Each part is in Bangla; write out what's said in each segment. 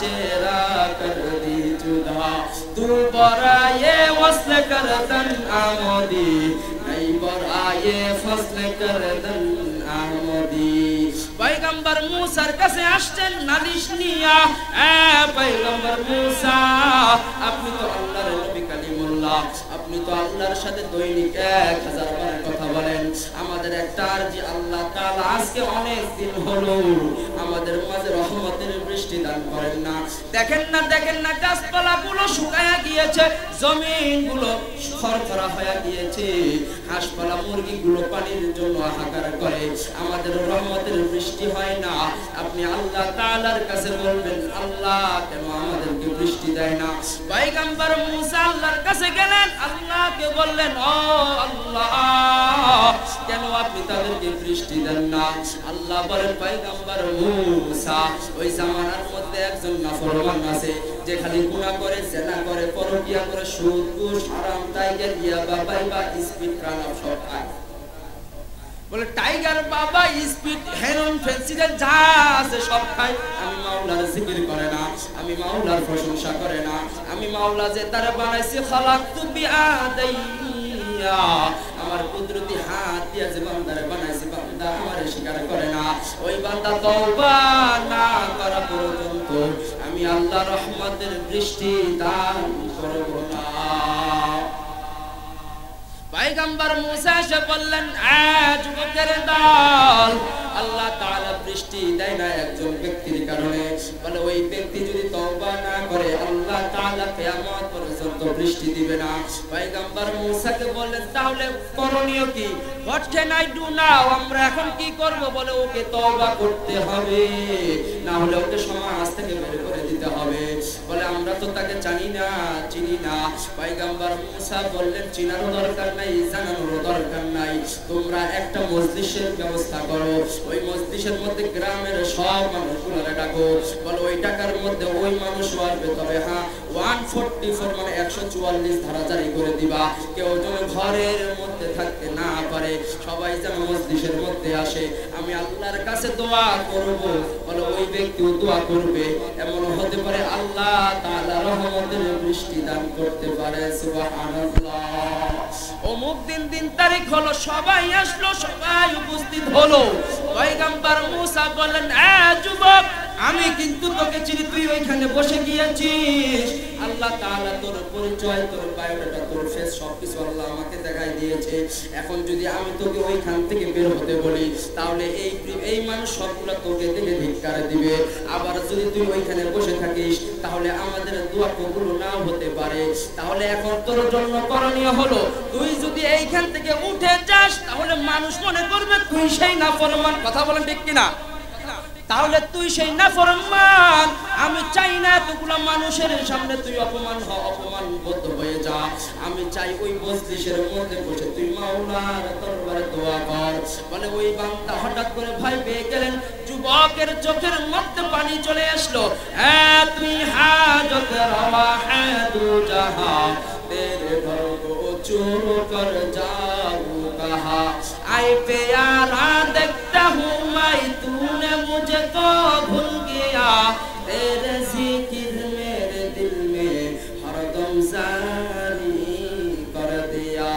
चेहरा कर दी जुदा तू बराए वस्ल कर दन आमोदी नहीं बराए फसल कर दन आमोदी पैगंबर मूसार কাছে আসছেন নালিশ নিয়া पैगंबर मूसा আপনি তো আল্লাহর নবী কালিমুল্লাহ আপনি তো আল্লাহর সাথে দৈনিক 1000 বার কথা বলেন আমাদের একটা আরজি আল্লাহ তাআলা আজকে অনেক দিন হলো আমাদের মাঝে রহমতের বৃষ্টি দান করেন না দেখেন না গাছপালাগুলো শুকায়া গিয়েছে জমিনগুলো খরখরা হয়ে গিয়েছে হাঁসপালা মুরগিগুলো পানির জন্য হাহাকার করে আমাদের রহমতের বৃষ্টি হয় না আপনি আল্লাহ তাআলার কাছে বলবেন আল্লাহ কেন আমাদেরকে বৃষ্টি দেয় না পয়গম্বর মুসা আল্লাহর কাছে গেলেন আল্লাহকে বললেন ও আল্লাহ কেন আপনি তাদেরকে বৃষ্টি দেন না আল্লাহ বলেন পয়গম্বর মুসা ওই জামানার মধ্যে একজন নাফরমান আছে যে খালি গুনাহ করে জেনা করে পরকিয়া করে সুদ ঘুষ হারাম টাইগার ইয়াবা বাইবা স্পিড প্রাণাপ সব খায় বলে টাইগার বাবা স্পিড হেরোইন ফেন্সিডেন্ট যা আছে সব খায় আমি মাওলার জিকির করে না আমি মাওলার প্রশংসা করে না আমি মাওলা যে তারে বানাইছি খালাকতু বিআদাইয়া আমার কুদরতি হাত দিয়ে যে বান্দারে বানাইছি বান্দা আমারে স্বীকার করে না ওই বান্দা তওবা না করা পর্যন্ত আমি আল্লাহর রহমতের বৃষ্টি দান করব না পয়গম্বর মুসা এসে বললেন যুবকের দল আল্লাহ তাআলা বৃষ্টি দেয় না একজন ব্যক্তির কারণে বলে ওই ব্যক্তি যদি তওবা না করে আল্লাহ তাআলা কিয়ামত পর্যন্ত বৃষ্টি দিবে না পয়গম্বর মুসাকে বললেন তাহলে করণীয় কি what can I do now আমরা এখন কি করব বলে ওকে তওবা করতে হবে না হলে ওকে সমাজ থেকে বের করে দিতে হবে বলে আমরা তো তাকে চিনি না পয়গম্বর মুসা বললেন চিনারও দরকার নাই জানানোর দরকার নাই তোমরা একটা মজলিসের ব্যবস্থা করো ওই মজলিসের মধ্যে গ্রামের সব মানুষগুলোরে ডাকো বলো ওই টাকার মধ্যে ওই মানুষ আসবে তবে হ্যাঁ 144 মানে 144 ধারা জারি করে দিবা কেউ যেন ঘরের মধ্যে থাকতে না পারে সবাই যেন মজলিসের মধ্যে আসে আমি আল্লাহর কাছে দোয়া করব বলো ওই ব্যক্তিও দোয়া করবে এমন হতে পারে আল্লাহ তাআলা রহমতের বৃষ্টি দান করতে পারে সুবহানাল্লাহ অমুক দিন তারিখ হলো সবাই আসলো সবাই উপস্থিত হলো পয়গম্বর মুসা বললেন যুবক আমি কিন্তু তোকে চিনি তুই ওইখানে বসে গিয়েছিস আল্লাহ তাআলা তোর পরিচয় তোর বায়োডাটা তোর ফেস সবকিছু আল্লাহ আমাকে দেখাই দিয়েছে এখন যদি আমি তোকে ওইখান থেকে বের হতে বলি তাহলে এই মানুষ সবগুলা তোকে দেখে ধিক্কার দিবে আবার যদি তুই ওইখানে বসে থাকিস তাহলে আমাদের দোয়া কবুল নাও হতে পারে তাহলে এখন তোর জন্য করণীয় হলো তুই যদি এইখান থেকে উঠে যাস তাহলে মানুষ মনে করবে তুই সেই নাফরমান কথা বলেন ঠিক কিনা তাহলে তুই সেই নাফরমান আমি চাই না এতগুলা মানুষের সামনে তুই অপমানবোধ হয়ে যা আমি চাই ওই মজলিসের মধ্যে বসে তুই মাওলার দরবারে দোয়া কর বলে ওই বান্দা হঠাৎ করে ভয় পেয়ে গেলেন যুবকের চোখের মধ্যে পানি চলে আসলো তুই হাজত রওয়া হ্যাঁ দু জাহাঁ तेरे घर को चूर कर जाऊं कहा आए प्यारा देखता हूँ मैं तूने मुझको भूल गया तेरे जिक्र मेरे दिल में हरदम जारी कर दिया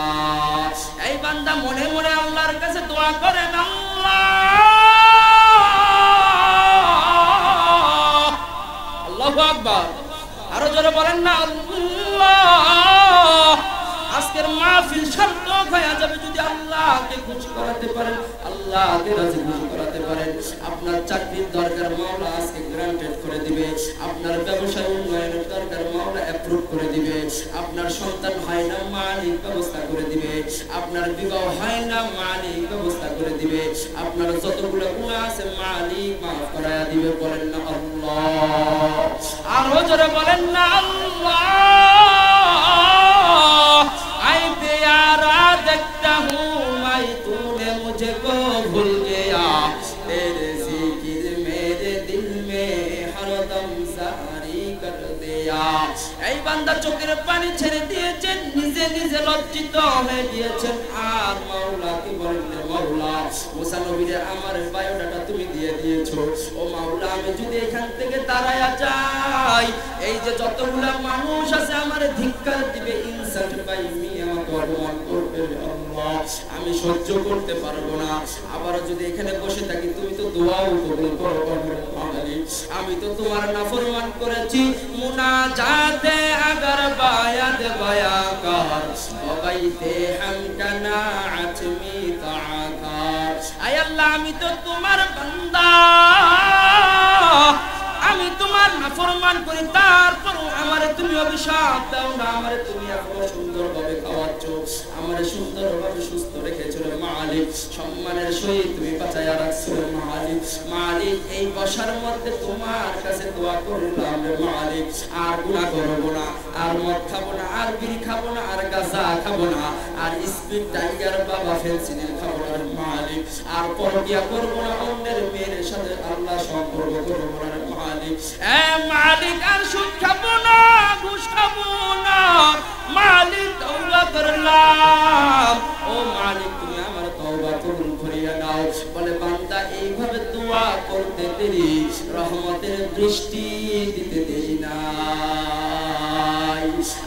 ऐ बंदा मने मने अल्लाहर काছে দোয়া করেন আল্লাহু আকবার আরো জোরে বলেন না আল্লাহ আজকের মাহফিল সার্থক হয়ে যাবে যদি আল্লাহকে খুশি করাতে পারেন আল্লাহকে রাজি খুশি করাতে পারেন আপনার চাকরির দরকার মাওলা আজকে গ্রান্টেড করে দিবে আপনার ব্যবসায় উন্নয়নের দরকার মাওলা অ্যাপ্রুভ করে দিবে আপনার সন্তান হয় না মালিক ব্যবস্থা করে দিবে আপনার বিবাহ হয় না মালিক ব্যবস্থা করে দিবে আপনার যতগুলো গুনাহ আছে মালিক maaf করায়া দিবে বলেন না আল্লাহ আরো জোরে বলেন না আল্লাহ आई प्यारा देखता हूँ मैं तूने मुझको भूल गया तेरे जिक्र मेरे दिल में हरदम जारी कर दिया এই বান্দা চোখের পানি ছেড়ে দিয়েছেন নিজে নিজে লজ্জিত হয়ে গিয়েছেন আর মাওলাকে বলেন মাওলা। মুসা নবীরে আমার বায়োডাটা তুমি দিয়ে দিয়েছো ও মাওলা, আমি যদি এখান থেকে দাঁড়ায়া যাই, এই যে যতগুলা মানুষ আছে আমার ধিক্কার দিবে, ইনসাল্ট বাই মি, আমাকে অপমান করবে আল্লাহ, আমি সহ্য করতে পারবো না। আবার যদি এখানে বসে থাকি, তুমি তো দোয়াও কবুল করো মালিক, আমি তো তোমার নাফরমান করেছি। মুনাজাতে আগার বায়াত বায়াকার ওবাইতে হামকানা আতমি তাআকার। আয় আল্লাহ, আমি তো তোমার বান্দা, আমি তোমার নাফরমান করি, তারপরও আমারে তুমি অভিশাপ দাও না। আমারে তুমি এত সুন্দরভাবে খাওয়াচ্ছ, আমারে সুন্দরভাবে সুস্থ রেখেছো মালিক, সম্মানের সহিত তুমি বাঁচাইয়া রাখছো মালিক। মালিক, এই বসার মধ্যে তোমার কাছে দোয়া করলাম মালিক, আর গুনাহ করবো না, আর মদ খাবো না, আর বিড়ি খাবো না, আর গাঁজা খাবো না, আর স্পিড টাইগার বাবা ফেন্সিডিল খাবো না মালিক, আর পরকিয়া করবো না, অন্যের মেয়ের সাথে আল্লাহ সম্পর্ক করবো না মালিক। এ মালিক, আর সুদ খাবো না, ঘুষ খাবো না মালিক, তওবা করলাম ও মালিক, তুমি আমার তওবা কবুল করিয়া নাও। বলে বান্দা এইভাবে দোয়া করতে দেরি, রহমতের দৃষ্টি দিতে দেরি নাই।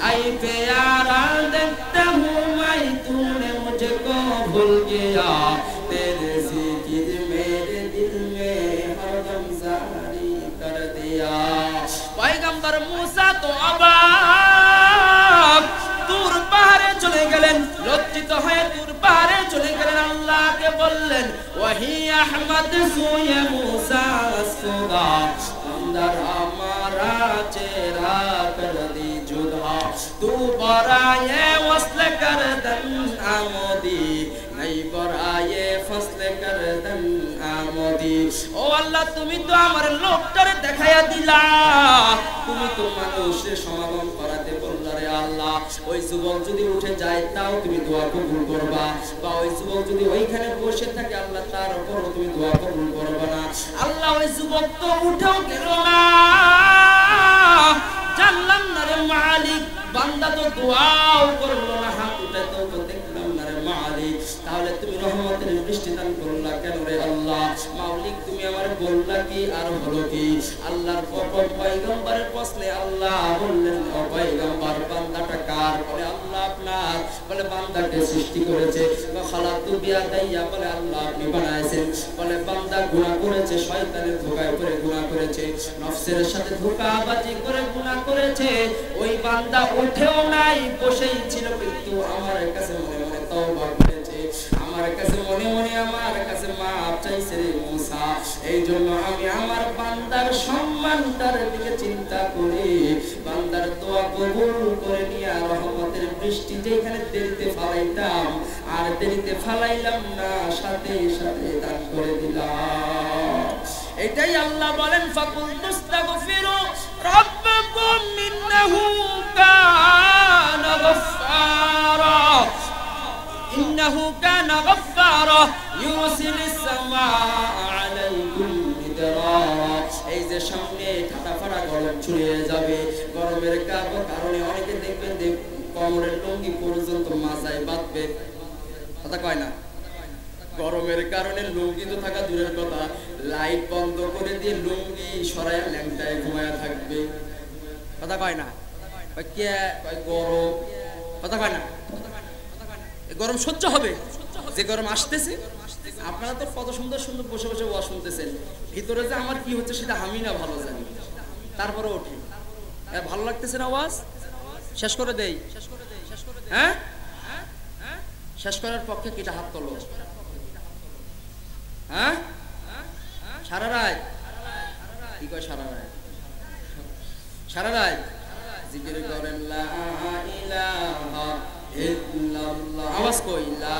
আই প্যারা দেখতা হুঁ मैं तूने मुझको भूल गया, तेरे जिक्र मेरे दिल में हरदम जारी कर दिया। पैगंबर मूसा तो अबाक, তুর পাহাড়ে চলে গেলেন, লজ্জিত হয়ে তুর পাহাড়ে চলে গেলেন, আল্লাহকে বললেন ওয়াহি আহমদ সুয়ে मूसा সুদা, अंदर हमारा चेहरा कर दी जुदा, तू बराए वस्ल कर दन आमोदी, नहीं बराए फसल कर दन आमोदी। ও আল্লাহ, তুমি তো আমার লোকটারে দেখাইয়া দিলা, তুমি তো মানুষের সমাগম করাতে বললা রে আল্লাহ। ওই যুবক যদি উঠে যায় তাও তুমি দোয়া কবুল করবা, বা ওই যুবক যদি ওইখানে বসে থাকে আল্লাহ তার উপরও তুমি দোয়া কবুল করবা না। আল্লাহ, ওই যুবক তো উঠেও গেল না, জানলাম না রে মালিক, বান্দা তো দোয়াও করলো না, হাত উঠে তো দেখলাম না রে মালিক, তাহলে তুমি রহমতের দৃষ্টি দান করলা কেন রে আল্লাহ? মালিক, তুমি আমার বললা কি আর হলো কি? আল্লাহর পয়গম্বরের প্রশ্নে আল্লাহ বললেন ও পয়গম্বর, বান্দাটা কার? বলে আল্লাহ আপনার। বলে বান্দাকে সৃষ্টি করেছে, খালাতু বিয়াদাইয়া, বলে আল্লাহ আপনি বানাইছেন। বলে বান্দা গুনাহ করেছে, শয়তানের ধোঁকায় পড়ে গুনাহ করেছে, নফসের সাথে ধোঁকাবাজি করে গুনাহ করেছে। ওই বান্দা উঠেও নাই, বসেই ছিল, কিন্তু আমার কাছে মনে মনে তওবা করেছে, আমার কাছে মনে মনে আমার কাছে মাপ চাইছে রে মুসা। এই জন্য আমি আমার বান্দার সম্মানটার দিকে চিন্তা করি, বান্দার দোয়া কবুল করে নিয়ে রহমতের বৃষ্টি যেখানে দেরিতে ফালাইতাম আর দেরিতে ফালাইলাম না, সাথে সাথে দান করে দিলাম। এটাই আল্লাহ বলেন ফাকুল তুস্তাগফিরু রাব্বাকুম ইন্নাহু কানা গফফারা, ইন্নাহু কানা গফফারা ইউরসিলিস সামাআ আলাইকুম মিদরারা। এই যে সামনে ঠাটাফাটা গরম ছড়িয়ে যাবে, গরমের কারণে অনেকে দেখবেন যে কোমরের লুঙ্গি পর্যন্ত মাথায় বাঁধবে, কথা কয় না? গরমের কারণে লুঙ্গি তো থাকা দূরের কথা, লাইট বন্ধ করে দিয়ে লুঙ্গি সরাইয়া ল্যাংটায় ঘুমায়া থাকবে, কথা কয় না? কে গরম, কথা কয় না? গরম সহ্য হবে, যে গরম আসতেছে। আপনারা তো কত সুন্দর সুন্দর বসে বসে ওয়াজ শুনতেছেন, ভিতরে যে আমার কি হচ্ছে সেটা আমি না ভালো জানি, তারপরে ওঠে ভালো লাগতেছে না ওয়াজ, শেষ করে দেই। হ্যাঁ, শেষ করার পক্ষে কিটা হাত তোলো। হ্যাঁ, সারা রাত কি কয়? সারা রাত, সারা রাত জিকির করেন লা ইলাহা ইল্লাল্লাহ, আওয়াজ কই লা